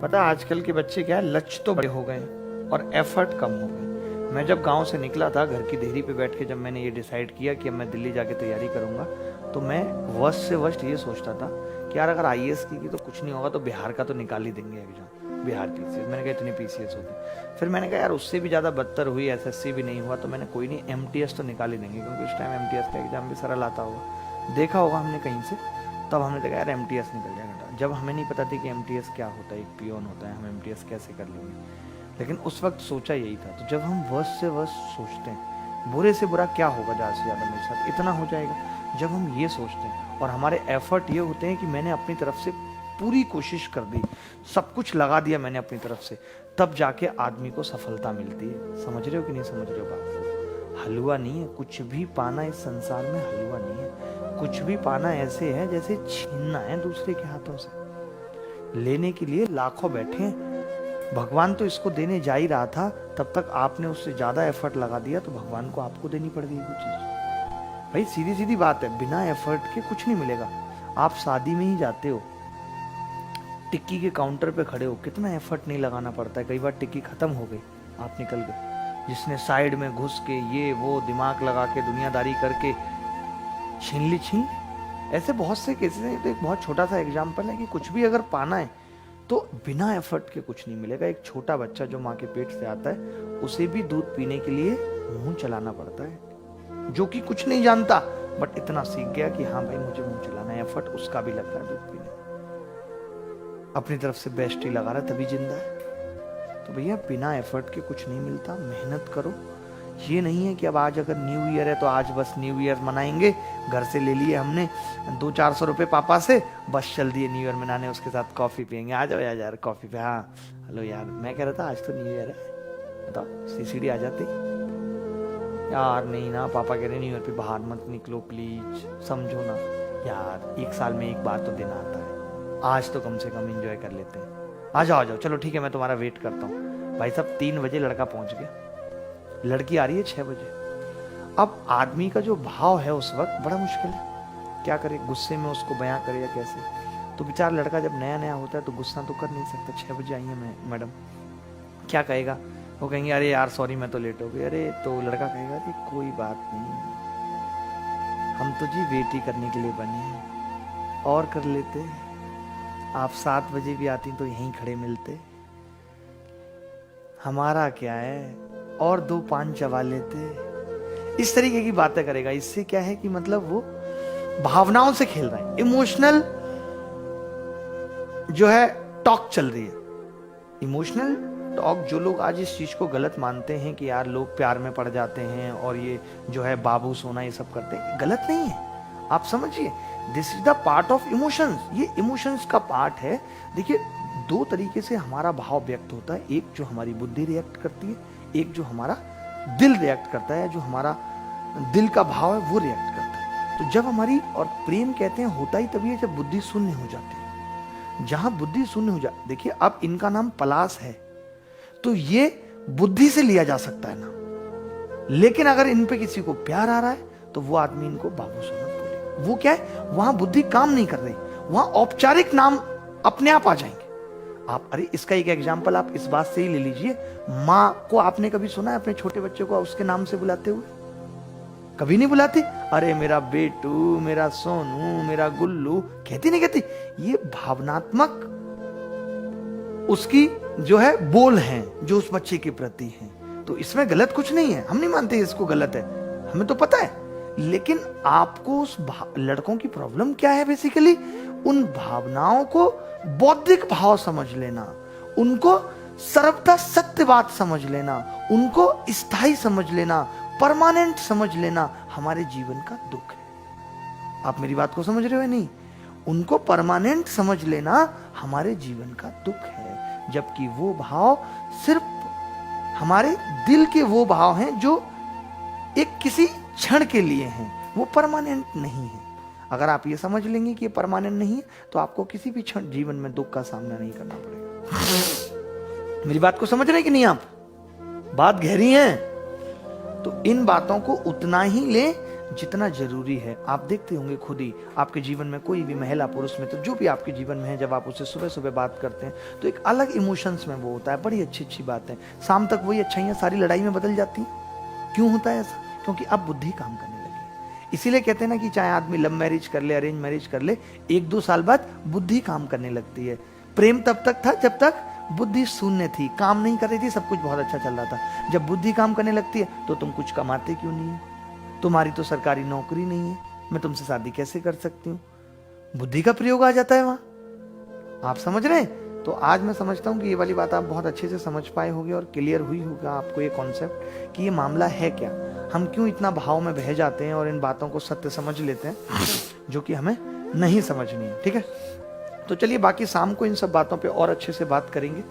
पता आजकल के बच्चे क्या है, लक्ष्य तो बड़े हो गए और एफर्ट कम हो गए। मैं जब गांव से निकला था, घर की देहरी पे बैठ के जब मैंने ये डिसाइड किया कि अब मैं दिल्ली जाके तैयारी करूंगा, तो मैं वर्स्ट से वर्स्ट ये सोचता था कि यार अगर आईएएस की तो कुछ नहीं होगा, तो बिहार का तो निकाल ही देंगे एग्जाम, बिहार पीसीएस। मैंने कहा इतने पीसीएस होते। फिर मैंने कहा यार उससे भी ज़्यादा बदतर हुई, एसएससी भी नहीं हुआ, तो मैंने कोई नहीं एमटीएस तो निकाल ही देंगे, क्योंकि उस टाइम एमटीएस का एग्जाम भी सरल आता होगा, देखा होगा हमने कहीं से। तब हमने देखा यार एमटीएस निकल जाएगा। जब हमें नहीं पता थी कि एमटीएस क्या होता है, एक पियोन होता है, हम एमटीएस कैसे कर लेंगे, लेकिन उस वक्त सोचा यही था। तो जब हम वर्स्ट से वर्स्ट सोचते हैं, बुरे से बुरा क्या होगा ज़्यादा से ज़्यादा मेरे साथ, इतना हो जाएगा, जब हम ये सोचते हैं और हमारे एफर्ट ये होते हैं कि मैंने अपनी तरफ से पूरी कोशिश कर दी, सब कुछ लगा दिया मैंने अपनी तरफ से, तब जाके आदमी को सफलता मिलती है। समझ रहे हो कि नहीं समझ रहे हो बात को? हलवा नहीं है, कुछ भी पाना इस संसार में हलवा नहीं है। कुछ भी पाना ऐसे है जैसे छीनना है दूसरे के हाथों से। लेने के लिए लाखों बैठे हैं, भगवान तो इसको देने जा ही रहा था, तब तक आपने उससे ज्यादा एफर्ट लगा दिया, तो भगवान को आपको देनी पड़ गई कुछ चीज। भाई सीधी सीधी बात है, बिना एफर्ट के कुछ नहीं मिलेगा। आप शादी में ही जाते हो, टिक्की के काउंटर पे खड़े हो, कितना एफर्ट नहीं लगाना पड़ता है। कई बार टिक्की खत्म हो गई, आप निकल गए, जिसने साइड में घुस के ये वो दिमाग लगा के दुनियादारी करके छीन ली। ऐसे बहुत से केसेस हैं। तो एक बहुत छोटा सा एग्जाम्पल है कि कुछ भी अगर पाना है तो बिना एफर्ट के कुछ नहीं मिलेगा। एक छोटा बच्चा जो माँ के पेट से आता है, उसे भी दूध पीने के लिए मुंह चलाना पड़ता है, जो कि कुछ नहीं जानता, बट इतना सीख गया कि हाँ भाई मुझे मुंह चलाना है। एफर्ट उसका भी लगता है दूध पीने, अपनी तरफ से बेस्ट ही लगा रहा है, तभी जिंदा है। तो भैया बिना एफर्ट के कुछ नहीं मिलता, मेहनत करो। ये नहीं है कि अब आज अगर न्यू ईयर है तो आज बस न्यू ईयर मनाएंगे, घर से ले लिए हमने 200-400 रुपए पापा से, बस चल दिए न्यू ईयर मनाने, उसके साथ कॉफी पियेंगे। आ जाओ यार कॉफी पे। हाँ हेलो यार, मैं कह रहा था आज तो न्यू ईयर है, बताओ सीसीडी आ जाती यार। नहीं ना, पापा कह रहे न्यू ईयर पे बाहर मत निकलो प्लीज, समझो ना यार, एक साल में एक बार तो दिन आता है, आज तो कम से कम एंजॉय कर लेते हैं। आ जाओ आ जाओ, चलो ठीक है, मैं तुम्हारा वेट करता हूँ। भाई साहब 3 बजे लड़का पहुंच गया, लड़की आ रही है 6 बजे। अब आदमी का जो भाव है उस वक्त बड़ा मुश्किल है, क्या करे, गुस्से में उसको बयां करे या कैसे। तो बेचारा लड़का जब नया नया होता है तो गुस्सा तो कर नहीं सकता। 6 बजे आई है मैडम, क्या कहेगा? वो कहेंगे अरे यार सॉरी मैं तो लेट हो गई। अरे तो लड़का कहेगा अरे कोई बात नहीं, हम तो जी वेट ही करने के लिए बने हैं, और कर लेते, आप 7 बजे भी आती तो यहीं खड़े मिलते, हमारा क्या है, और 2 पान चबा लेते। इस तरीके की बातें करेगा। इससे क्या है कि मतलब वो भावनाओं से खेल रहा है, इमोशनल जो है टॉक चल रही है। इमोशनल टॉक, जो लोग आज इस चीज को गलत मानते हैं कि यार लोग प्यार में पड़ जाते हैं और ये जो है बाबू सोना ये सब करते हैं, गलत नहीं है। आप समझिए, this is the part of emotions, ये इमोशंस का पार्ट है। देखिए 2 तरीके से हमारा भाव व्यक्त होता है, एक जो हमारी बुद्धि रिएक्ट करती है, एक जो हमारा दिल रिएक्ट करता है, जो हमारा दिल का भाव है वो रिएक्ट करता है। तो जब हमारी, और प्रेम कहते हैं होता ही तभी है जब बुद्धि शून्य हो जाती है। जहां बुद्धि शून्य हो जाती, देखिए अब इनका नाम पलाश है, तो ये बुद्धि से लिया जा सकता है ना, लेकिन अगर इन पे किसी को प्यार आ रहा है तो वो आदमी इनको बाबू सोना बोले। वो क्या है, वहां बुद्धि काम नहीं कर रही, वहां औपचारिक नाम अपने आप आ जाएंगे। आप, अरे इसका एक एग्जाम्पल आप इस बात से ही ले लीजिए, माँ को आपने कभी सुना है अपने छोटे बच्चे को उसके नाम से बुलाते हुए? कभी नहीं बुलाती। अरे मेरा बेटू, मेरा सोनू, मेरा गुल्लू, कहती नहीं कहती। ये भावनात्मक उसकी जो है बोल हैं जो उस बच्चे के प्रति हैं। तो इसमें गलत कुछ नहीं है, हम नहीं मानते इसको गलत है, हमें तो पता है। लेकिन आपको उस लड़कों की प्रॉब्लम क्या है, बेसिकली उन भावनाओं को बौद्धिक भाव समझ लेना, उनको सर्वथा सत्य बात समझ लेना, उनको स्थायी समझ लेना, परमानेंट समझ लेना हमारे जीवन का दुख है। आप मेरी बात को समझ रहे हो नहीं? उनको परमानेंट समझ लेना हमारे जीवन का दुख है, जबकि वो भाव सिर्फ हमारे दिल के वो भाव हैं जो एक किसी क्षण के लिए हैं, वो परमानेंट नहीं है। अगर आप ये समझ लेंगे कि ये परमानेंट नहीं है, तो आपको किसी भी क्षण जीवन में दुख का सामना नहीं करना पड़ेगा। मेरी बात को समझ रहे हैं कि नहीं आप? बात गहरी है। तो इन बातों को उतना ही ले जितना जरूरी है। आप देखते होंगे खुद ही, आपके जीवन में कोई भी महिला पुरुष में, तो जो भी आपके जीवन में है, जब आप उससे सुबह सुबह बात करते हैं तो एक अलग इमोशंस में वो होता है, बड़ी अच्छी अच्छी बातें। शाम तक वही अच्छाइयाँ सारी लड़ाई में बदल जाती हैं। क्यों होता है ऐसा? क्योंकि अब बुद्धि काम करने लगी है। इसीलिए कहते हैं ना कि चाहे आदमी लव मैरिज कर ले, अरेंज मैरिज कर ले, 1-2 साल बाद बुद्धि काम करने लगती है। प्रेम तब तक था जब तक बुद्धि शून्य थी, काम नहीं कर रही थी, सब कुछ बहुत अच्छा चल रहा था। जब बुद्धि काम करने लगती है तो तुम कुछ कमाते क्यों नहीं है? तुम्हारी तो सरकारी नौकरी नहीं है, मैं तुमसे शादी कैसे कर सकती हूँ? बुद्धि का प्रयोग आ जाता है वहां। आप समझ रहे हैं? तो आज मैं समझता हूं कि ये वाली बात आप बहुत अच्छे से समझ पाए होंगे और क्लियर हुई होगा आपको ये कॉन्सेप्ट कि ये मामला है क्या, हम क्यों इतना भाव में बह जाते हैं और इन बातों को सत्य समझ लेते हैं जो कि हमें नहीं समझनी है। ठीक है, तो चलिए बाकी शाम को इन सब बातों पे और अच्छे से बात करेंगे।